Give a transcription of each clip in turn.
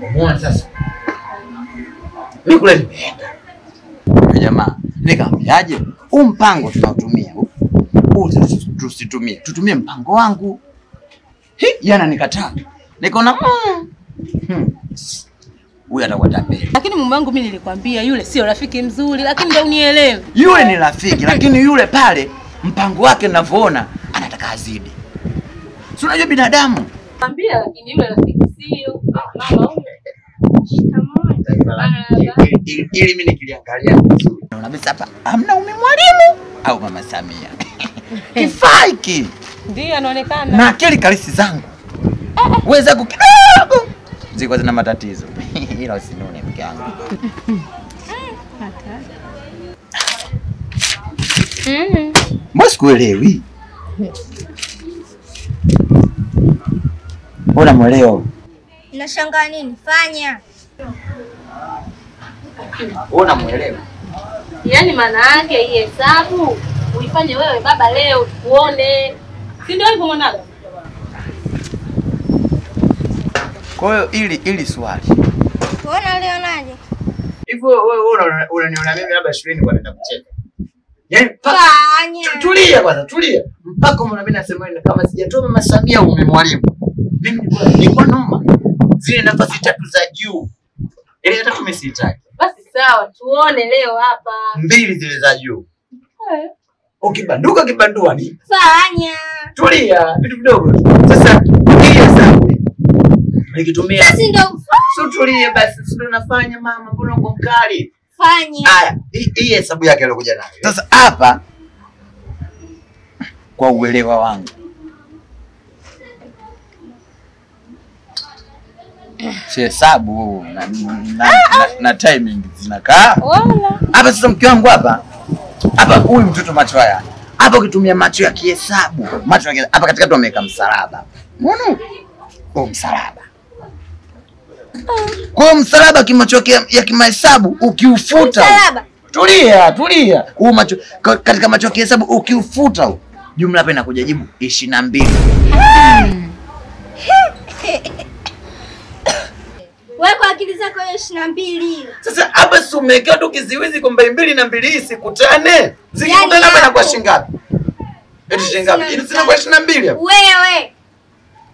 Umeona sasa? Mimi kule nimeenda. Jamaa, nikamwambiaje? Mpango tunaotumia. Tusitumie. Tutumie mpango wangu. Yana nikataa. Nikaona huyu atakuwa tapeli. Lakini mume wangu mimi nilikwambia yule sio rafiki mzuri, lakini ndio unielewe. Yule ni rafiki, lakini yule pale mpango wake ninavyoona anataka azidi. Si unajua binadamu? Kwambia lakini yule rafiki sio. Mama huyu. Ili mimi nikiliangalia vizuri. Naona basi hapa hamna mwalimu au mama Samia. Kifaiki. Ndio anaonekana. Na akili kalisi zangu. Weza kidogo. Ziko zina matatizo. Ila usinone mke wangu. Mbona sikuelewi? Mbona mweleo? Unashangaa nini? Fanya. Mbona mwelewa? Yaani maana yake hii hesabu uifanye wewe baba leo tuone. Si ndio hivyo mwanangu? Kwa hiyo ili swali. Unaona leo naje? Hivyo wewe unaniona mimi labda shuleni kwa nenda kucheza. Yaani fanya. Tulia kwanza, tulia. Mpaka mbona mimi nasema kama sijatoa mama Samia umemwalimu. Mimi nilikuwa noma. Zile nafasi 3 za juu. Ile hata tumesitaki. Basi sawa, tuone leo hapa. 2 zile za juu. Ukibanduka kibandua ni. Fanya. Tulia, vitu vidogo. Sasa hii hesabu nikitumia. Sasa ndio So tulia basi, sio nafanya mama, mbona uko mkali? Fanya. Haya, hii hesabu yake aliyokuja nayo. Sasa hapa kwa uelewa wangu. Si hesabu na timing zinakaa. Wala. Hapa sasa mke wangu hapa. Hapa huyu mtoto macho haya. Hapa ukitumia macho ya kihesabu, macho ya hapa katikati wameweka msalaba. Unaona? Kwa msalaba. Kwa msalaba kimacho ya kimahesabu ukiufuta. Msalaba. Tulia. Huo macho katika macho ya kihesabu ukiufuta jumla hapa inakuja jibu 22. Wewe kwa akili zako 22. Sasa hapa si umeweka tu kiziwizi kwamba 2 na 2 sikutane. Zikikutana hapa inakuwa shingapi? Eti shingapi? Ili zinakuwa 22 hapa. Wewe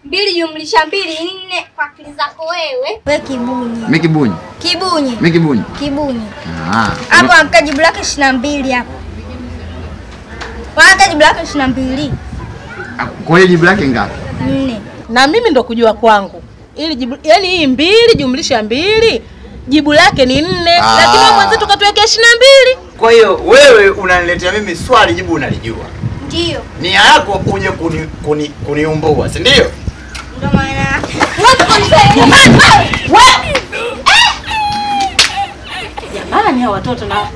2 jumlisha 2 4 kwa akili zako wewe. Wewe kibuni. Mimi kibuni. Kibuni. Mimi kibuni. Kibuni. Ah. Hapo amka jibu lake 22 hapo. Wacha jibu lake 22. Kwa hiyo jibu lake ngapi? 4. Na mimi ndo kujua kwangu. Ili jibu yani hii 2 jumlisha 2 jibu lake ni 4, lakini wewe mwenzetu katuweka 22. Kwa hiyo wewe unaniletea mimi swali jibu unalijua. Ndio. Nia yako uje kuniumbua, si ndio? Ndio maana. Jamani hao watoto na